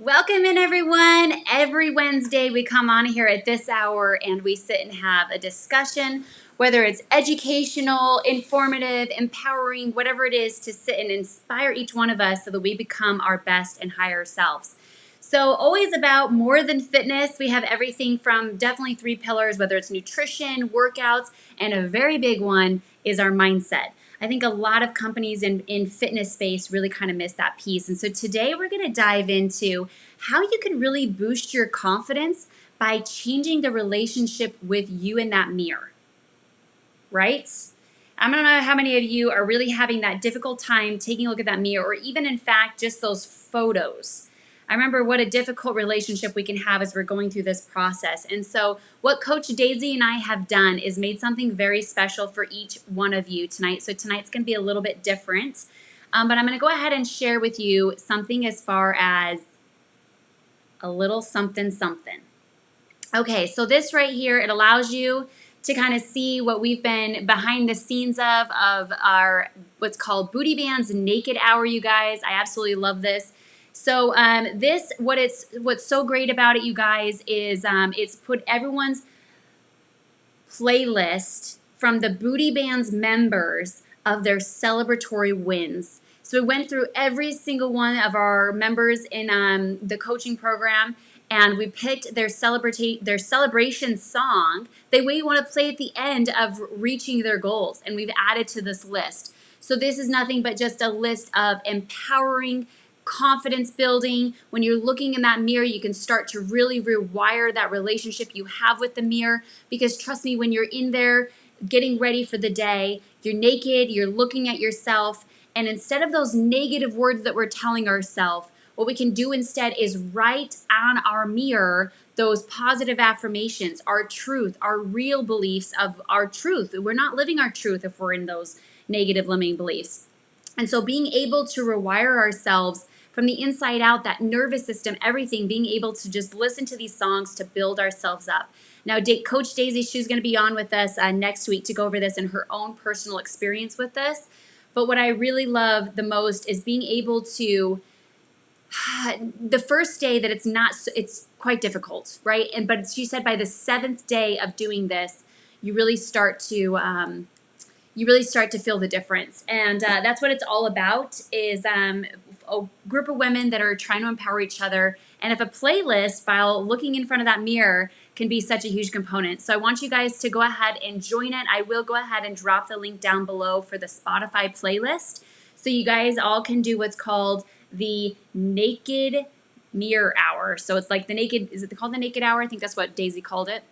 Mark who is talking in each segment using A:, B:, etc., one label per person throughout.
A: Welcome in, everyone. Every Wednesday we come on here at this hour and we sit and have a discussion, whether it's educational, informative, empowering, whatever it is, to sit and inspire each one of us so that we become our best and higher selves. So always about more than fitness. We have everything from definitely 3 pillars, whether it's nutrition, workouts, and a very big one is our mindset. I think a lot of companies in fitness space really kind of miss that piece. And so today we're going to dive into how you can really boost your confidence by changing the relationship with you in that mirror, right? I don't know how many of you are really having that difficult time taking a look at that mirror, or even in fact, just those photos. I remember what a difficult relationship we can have as we're going through this process. And so what Coach Daisy and I have done is made something very special for each one of you tonight. So tonight's going to be a little bit different. But I'm going to go ahead and share with you something as far as a little something. Okay, so this right here, it allows you to kind of see what we've been behind the scenes of our what's called Booty Band's Naked Hour, you guys. I absolutely love this. So what's so great about it, you guys, is it's put everyone's playlist from the Booty Band's members of their celebratory wins. So we went through every single one of our members in the coaching program, and we picked their celebration song that we want to play at the end of reaching their goals, and we've added to this list. So this is nothing but just a list of empowering, confidence building. When you're looking in that mirror, you can start to really rewire that relationship you have with the mirror, because trust me, when you're in there getting ready for the day, you're naked, you're looking at yourself, and instead of those negative words that we're telling ourselves, what we can do instead is write on our mirror those positive affirmations, our truth, our real beliefs of our truth. We're not living our truth if we're in those negative limiting beliefs. And so being able to rewire ourselves from the inside out, that nervous system, everything, being able to just listen to these songs to build ourselves up. Now, Coach Daisy, she's going to be on with us next week to go over this and her own personal experience with this. But what I really love the most is being able to, the first day that it's quite difficult, right? But she said by the 7th day of doing this, you really start to feel the difference. And that's what it's all about, is a group of women that are trying to empower each other. And if a playlist, while looking in front of that mirror, can be such a huge component. So I want you guys to go ahead and join it. I will go ahead and drop the link down below for the Spotify playlist. So you guys all can do what's called the Naked Mirror Hour. So it's like is it called the Naked Hour? I think that's what Daisy called it.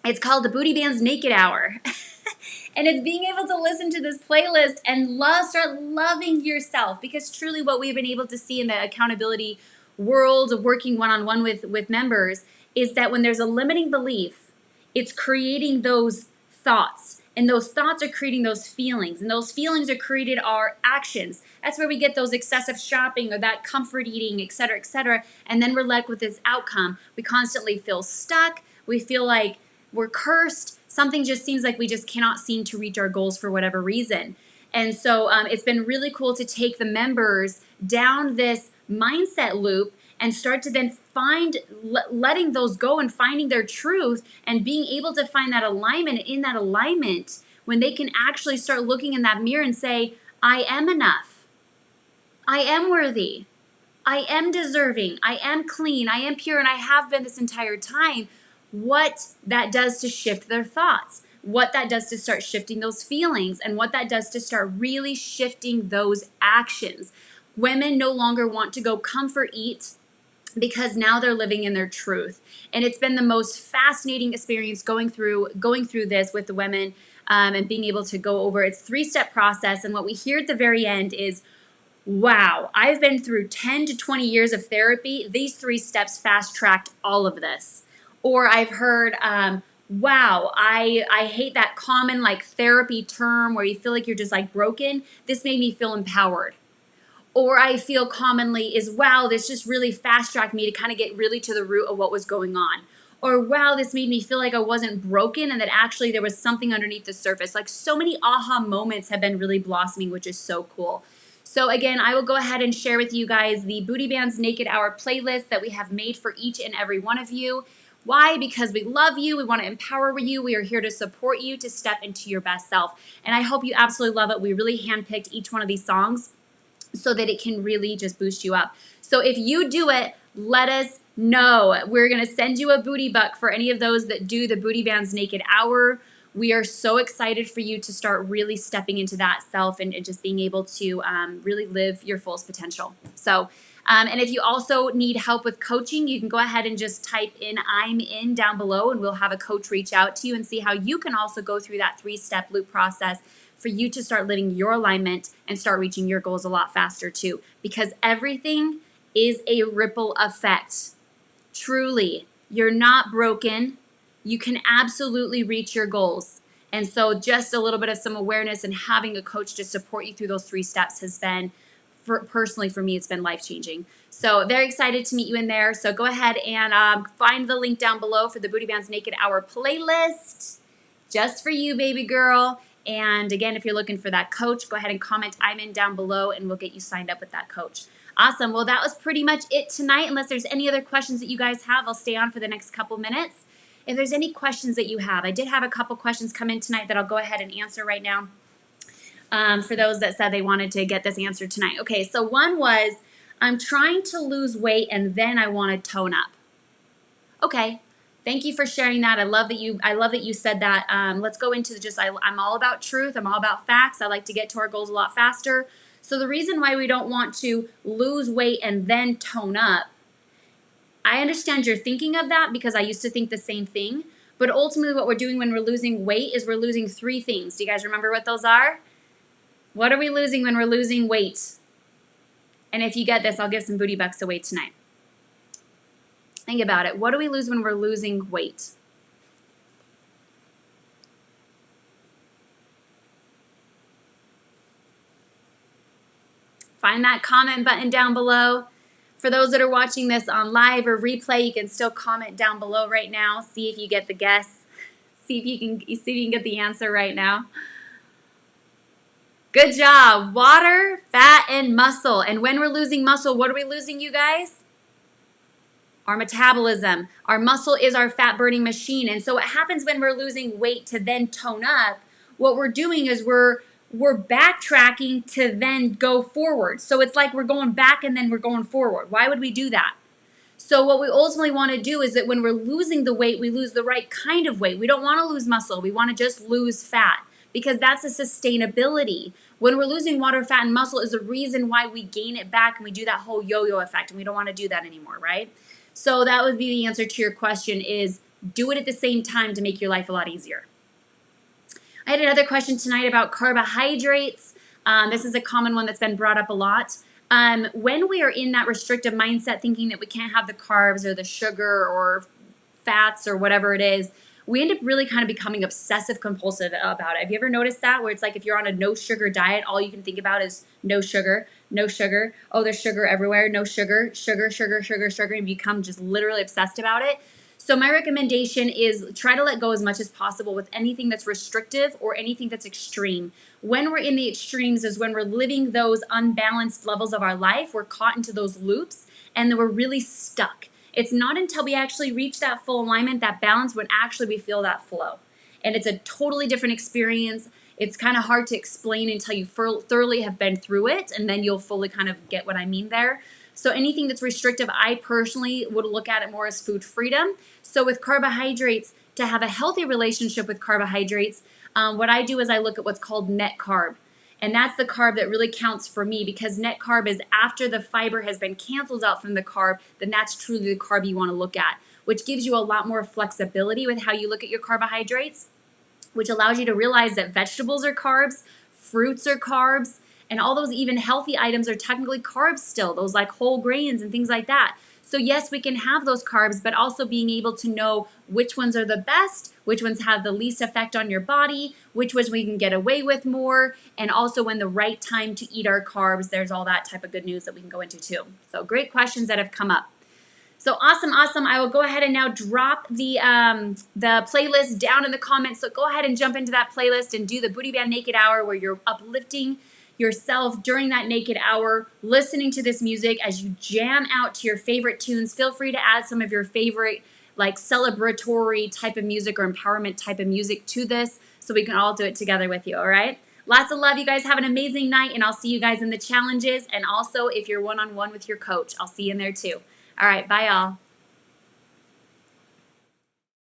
A: It's called the Booty Band's Naked Hour. And it's being able to listen to this playlist and start loving yourself, because truly what we've been able to see in the accountability world of working one-on-one with members is that when there's a limiting belief, it's creating those thoughts, and those thoughts are creating those feelings, and those feelings are created our actions. That's where we get those excessive shopping or that comfort eating, et cetera, and then we're left with this outcome. We constantly feel stuck. We feel like we're cursed. Something just seems like we just cannot seem to reach our goals for whatever reason. And so it's been really cool to take the members down this mindset loop and start to then letting those go and finding their truth and being able to find that alignment. In that alignment, when they can actually start looking in that mirror and say, I am enough. I am worthy. I am deserving. I am clean. I am pure. And I have been this entire time. What that does to shift their thoughts, what that does to start shifting those feelings, and what that does to start really shifting those actions. Women no longer want to go comfort eat because now they're living in their truth. And it's been the most fascinating experience going through this with the women, and being able to go over its 3-step process. And what we hear at the very end is, wow, I've been through 10 to 20 years of therapy. These 3 steps fast-tracked all of this. Or I've heard, wow, I hate that common like therapy term where you feel like you're just like broken. This made me feel empowered. Or I feel commonly is, wow, this just really fast-tracked me to kind of get really to the root of what was going on. Or, wow, this made me feel like I wasn't broken and that actually there was something underneath the surface. Like so many aha moments have been really blossoming, which is so cool. So again, I will go ahead and share with you guys the Booty Bands Naked Hour playlist that we have made for each and every one of you. Why? Because we love you. We want to empower you. We are here to support you to step into your best self. And I hope you absolutely love it. We really handpicked each one of these songs so that it can really just boost you up. So if you do it, let us know. We're going to send you a booty buck for any of those that do the Booty Bands Naked Hour. We are so excited for you to start really stepping into that self and just being able to really live your fullest potential. So, and if you also need help with coaching, you can go ahead and just type in "I'm in" down below, and we'll have a coach reach out to you and see how you can also go through that 3-step loop process for you to start living your alignment and start reaching your goals a lot faster too. Because everything is a ripple effect. Truly, you're not broken. You can absolutely reach your goals. And so just a little bit of some awareness and having a coach to support you through those 3 steps has been, personally for me, it's been life-changing. So very excited to meet you in there. So go ahead and find the link down below for the Booty Bands Naked Hour playlist. Just for you, baby girl. And again, if you're looking for that coach, go ahead and comment "I'm in" down below and we'll get you signed up with that coach. Awesome. Well, that was pretty much it tonight. Unless there's any other questions that you guys have, I'll stay on for the next couple minutes. If there's any questions that you have, I did have a couple questions come in tonight that I'll go ahead and answer right now for those that said they wanted to get this answered tonight. Okay, so one was, I'm trying to lose weight and then I want to tone up. Okay. Thank you for sharing that. I love that you said that. Let's go into I'm all about truth. I'm all about facts. I like to get to our goals a lot faster. So the reason why we don't want to lose weight and then tone up, I understand you're thinking of that because I used to think the same thing. But ultimately what we're doing when we're losing weight is we're losing 3 things. Do you guys remember what those are? What are we losing when we're losing weight? And if you get this, I'll give some booty bucks away tonight. Think about it. What do we lose when we're losing weight? Find that comment button down below. For those that are watching this on live or replay, you can still comment down below right now. See if you get the guess. See if you can get the answer right now. Good job. Water, fat, and muscle. And when we're losing muscle, what are we losing, you guys? Our metabolism. Our muscle is our fat burning machine. And so what happens when we're losing weight to then tone up, what we're doing is we're backtracking to then go forward. So it's like we're going back and then we're going forward. Why would we do that? So what we ultimately want to do is that when we're losing the weight, we lose the right kind of weight. We don't want to lose muscle. We want to just lose fat because that's a sustainability. When we're losing water, fat, and muscle is the reason why we gain it back and we do that whole yo-yo effect, and we don't want to do that anymore, right? So that would be the answer to your question is do it at the same time to make your life a lot easier. I had another question tonight about carbohydrates. This is a common one that's been brought up a lot. When we are in that restrictive mindset thinking that we can't have the carbs or the sugar or fats or whatever it is, we end up really kind of becoming obsessive compulsive about it. Have you ever noticed that? Where it's like if you're on a no sugar diet, all you can think about is no sugar, no sugar. Oh, there's sugar everywhere. No sugar, sugar, sugar, sugar, sugar. And you become just literally obsessed about it. So my recommendation is try to let go as much as possible with anything that's restrictive or anything that's extreme. When we're in the extremes is when we're living those unbalanced levels of our life. We're caught into those loops and then we're really stuck. It's not until we actually reach that full alignment, that balance, when actually we feel that flow. And it's a totally different experience. It's kind of hard to explain until you thoroughly have been through it, and then you'll fully kind of get what I mean there. So anything that's restrictive, I personally would look at it more as food freedom. So with carbohydrates, to have a healthy relationship with carbohydrates, what I do is I look at what's called net carb. And that's the carb that really counts for me because net carb is after the fiber has been canceled out from the carb, then that's truly the carb you want to look at, which gives you a lot more flexibility with how you look at your carbohydrates, which allows you to realize that vegetables are carbs, fruits are carbs, and all those even healthy items are technically carbs still, those like whole grains and things like that. So yes, we can have those carbs, but also being able to know which ones are the best, which ones have the least effect on your body, which ones we can get away with more, and also when the right time to eat our carbs. There's all that type of good news that we can go into too. So great questions that have come up. So awesome. I will go ahead and now drop the playlist down in the comments. So go ahead and jump into that playlist and do the Booty Band Naked Hour where you're uplifting yourself during that naked hour, listening to this music as you jam out to your favorite tunes. Feel free to add some of your favorite like celebratory type of music or empowerment type of music to this so we can all do it together with you, all right? Lots of love. You guys have an amazing night, and I'll see you guys in the challenges. And also, if you're one-on-one with your coach, I'll see you in there too. All right, bye, y'all.